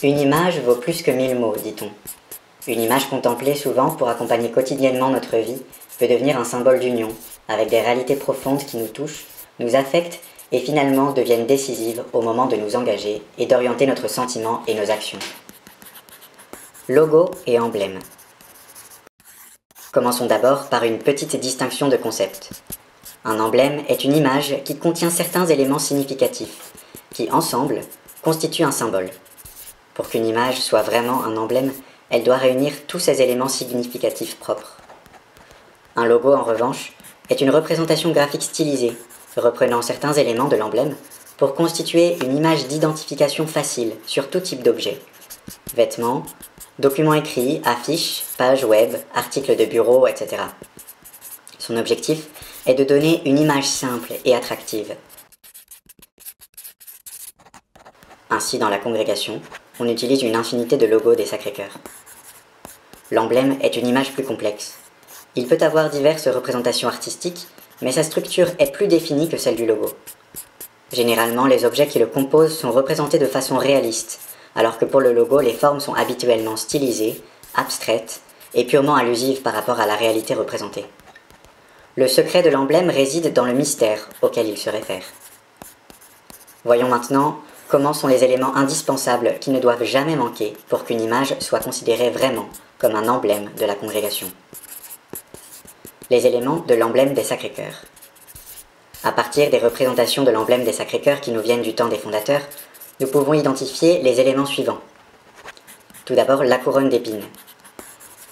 Une image vaut plus que 1000 mots, dit-on. Une image contemplée souvent pour accompagner quotidiennement notre vie peut devenir un symbole d'union, avec des réalités profondes qui nous touchent, nous affectent et finalement deviennent décisives au moment de nous engager et d'orienter notre sentiment et nos actions. Logo et emblème. Commençons d'abord par une petite distinction de concept. Un emblème est une image qui contient certains éléments significatifs, qui ensemble constituent un symbole. Pour qu'une image soit vraiment un emblème, elle doit réunir tous ces éléments significatifs propres. Un logo, en revanche, est une représentation graphique stylisée, reprenant certains éléments de l'emblème pour constituer une image d'identification facile sur tout type d'objet. Vêtements, documents écrits, affiches, pages web, articles de bureau, etc. Son objectif est de donner une image simple et attractive. Ainsi, dans la congrégation, on utilise une infinité de logos des Sacré-Cœur. L'emblème est une image plus complexe. Il peut avoir diverses représentations artistiques, mais sa structure est plus définie que celle du logo. Généralement, les objets qui le composent sont représentés de façon réaliste, alors que pour le logo, les formes sont habituellement stylisées, abstraites et purement allusives par rapport à la réalité représentée. Le secret de l'emblème réside dans le mystère auquel il se réfère. Voyons maintenant comment sont les éléments indispensables qui ne doivent jamais manquer pour qu'une image soit considérée vraiment comme un emblème de la congrégation. Les éléments de l'emblème des Sacré-Cœurs. À partir des représentations de l'emblème des Sacré-Cœurs qui nous viennent du temps des fondateurs, nous pouvons identifier les éléments suivants. Tout d'abord, la couronne d'épines.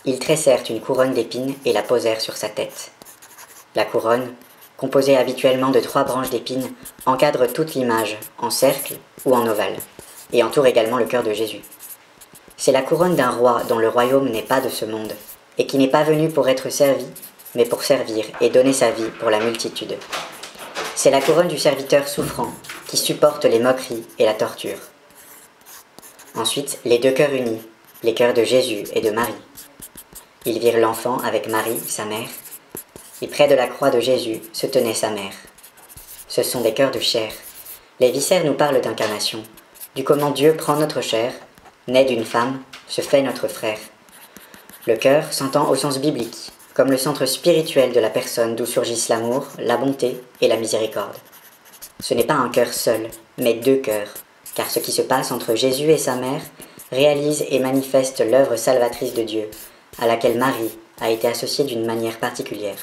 Ils tressèrent une couronne d'épines et la posèrent sur sa tête. La couronne, composée habituellement de 3 branches d'épines, encadre toute l'image, en cercle ou en ovale, et entoure également le cœur de Jésus. C'est la couronne d'un roi dont le royaume n'est pas de ce monde, et qui n'est pas venu pour être servi, mais pour servir et donner sa vie pour la multitude. C'est la couronne du serviteur souffrant, qui supporte les moqueries et la torture. Ensuite, les 2 cœurs unis, les cœurs de Jésus et de Marie. Ils virent l'enfant avec Marie, sa mère, et près de la croix de Jésus se tenait sa mère. Ce sont des cœurs de chair. Les viscères nous parlent d'incarnation, du comment Dieu prend notre chair, naît d'une femme, se fait notre frère. Le cœur s'entend au sens biblique, comme le centre spirituel de la personne d'où surgissent l'amour, la bonté et la miséricorde. Ce n'est pas un cœur seul, mais 2 cœurs, car ce qui se passe entre Jésus et sa mère réalise et manifeste l'œuvre salvatrice de Dieu, à laquelle Marie a été associée d'une manière particulière.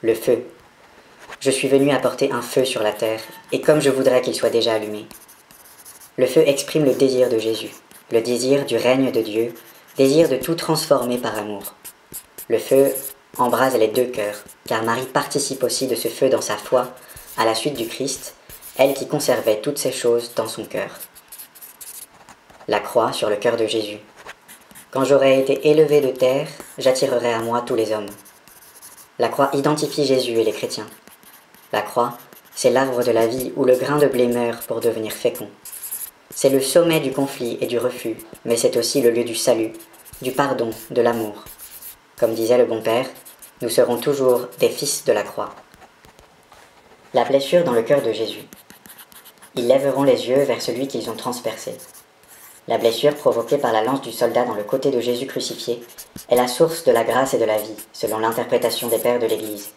Le feu. Je suis venu apporter un feu sur la terre, et comme je voudrais qu'il soit déjà allumé. Le feu exprime le désir de Jésus, le désir du règne de Dieu, désir de tout transformer par amour. Le feu embrase les 2 cœurs, car Marie participe aussi de ce feu dans sa foi, à la suite du Christ, elle qui conservait toutes ces choses dans son cœur. La croix sur le cœur de Jésus. Quand j'aurai été élevé de terre, j'attirerai à moi tous les hommes. La croix identifie Jésus et les chrétiens. La croix, c'est l'arbre de la vie où le grain de blé meurt pour devenir fécond. C'est le sommet du conflit et du refus, mais c'est aussi le lieu du salut, du pardon, de l'amour. Comme disait le bon Père, nous serons toujours des fils de la croix. La blessure dans le cœur de Jésus. Ils lèveront les yeux vers celui qu'ils ont transpercé. La blessure provoquée par la lance du soldat dans le côté de Jésus crucifié est la source de la grâce et de la vie, selon l'interprétation des pères de l'Église.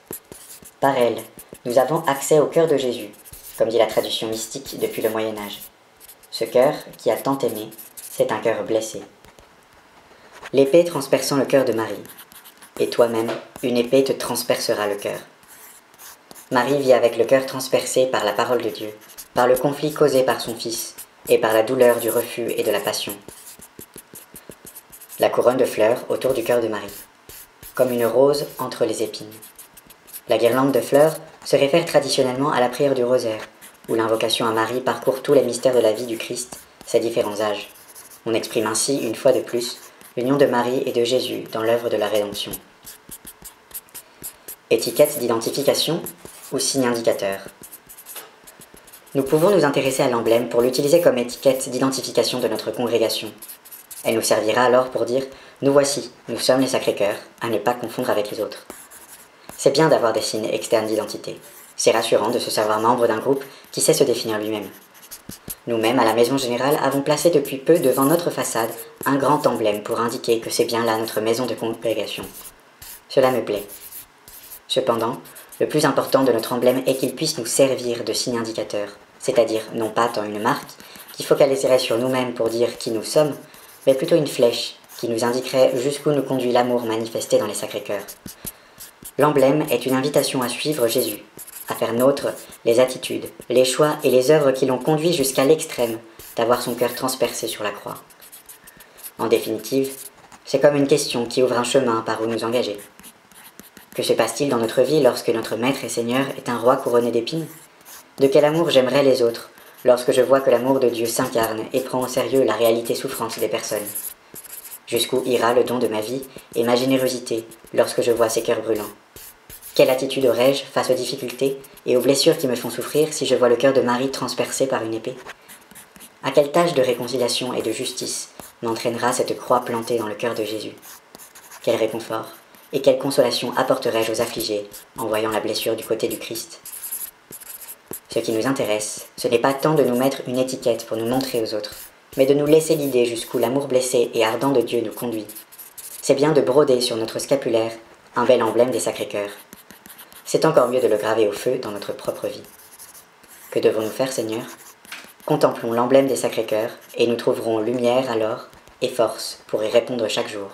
Par elle, nous avons accès au cœur de Jésus, comme dit la tradition mystique depuis le Moyen-Âge. Ce cœur, qui a tant aimé, c'est un cœur blessé. L'épée transperçant le cœur de Marie. Et toi-même, une épée te transpercera le cœur. Marie vit avec le cœur transpercé par la parole de Dieu, par le conflit causé par son Fils, et par la douleur du refus et de la passion. La couronne de fleurs autour du cœur de Marie, comme une rose entre les épines. La guirlande de fleurs se réfère traditionnellement à la prière du rosaire, où l'invocation à Marie parcourt tous les mystères de la vie du Christ, ses différents âges. On exprime ainsi, une fois de plus, l'union de Marie et de Jésus dans l'œuvre de la rédemption. Étiquette d'identification ou signe indicateur. Nous pouvons nous intéresser à l'emblème pour l'utiliser comme étiquette d'identification de notre congrégation. Elle nous servira alors pour dire « Nous voici, nous sommes les Sacré-Cœurs, à ne pas confondre avec les autres ». C'est bien d'avoir des signes externes d'identité. C'est rassurant de se savoir membre d'un groupe qui sait se définir lui-même. Nous-mêmes, à la Maison Générale, avons placé depuis peu devant notre façade un grand emblème pour indiquer que c'est bien là notre maison de congrégation. Cela me plaît. Cependant, le plus important de notre emblème est qu'il puisse nous servir de signe indicateur, c'est-à-dire non pas tant une marque, qui focaliserait sur nous-mêmes pour dire qui nous sommes, mais plutôt une flèche, qui nous indiquerait jusqu'où nous conduit l'amour manifesté dans les Sacrés-Cœurs. L'emblème est une invitation à suivre Jésus, à faire nôtre les attitudes, les choix et les œuvres qui l'ont conduit jusqu'à l'extrême d'avoir son cœur transpercé sur la croix. En définitive, c'est comme une question qui ouvre un chemin par où nous engager. Que se passe-t-il dans notre vie lorsque notre Maître et Seigneur est un roi couronné d'épines? De quel amour j'aimerais les autres, lorsque je vois que l'amour de Dieu s'incarne et prend au sérieux la réalité souffrante des personnes? Jusqu'où ira le don de ma vie et ma générosité lorsque je vois ces cœurs brûlants? Quelle attitude aurais-je face aux difficultés et aux blessures qui me font souffrir si je vois le cœur de Marie transpercé par une épée? À quelle tâche de réconciliation et de justice m'entraînera cette croix plantée dans le cœur de Jésus? Quel réconfort et quelle consolation apporterai-je aux affligés en voyant la blessure du côté du Christ? Ce qui nous intéresse, ce n'est pas tant de nous mettre une étiquette pour nous montrer aux autres, mais de nous laisser guider jusqu'où l'amour blessé et ardent de Dieu nous conduit. C'est bien de broder sur notre scapulaire un bel emblème des Sacrés-Cœurs. C'est encore mieux de le graver au feu dans notre propre vie. Que devons-nous faire, Seigneur? Contemplons l'emblème des Sacrés-Cœurs et nous trouverons lumière alors et force pour y répondre chaque jour.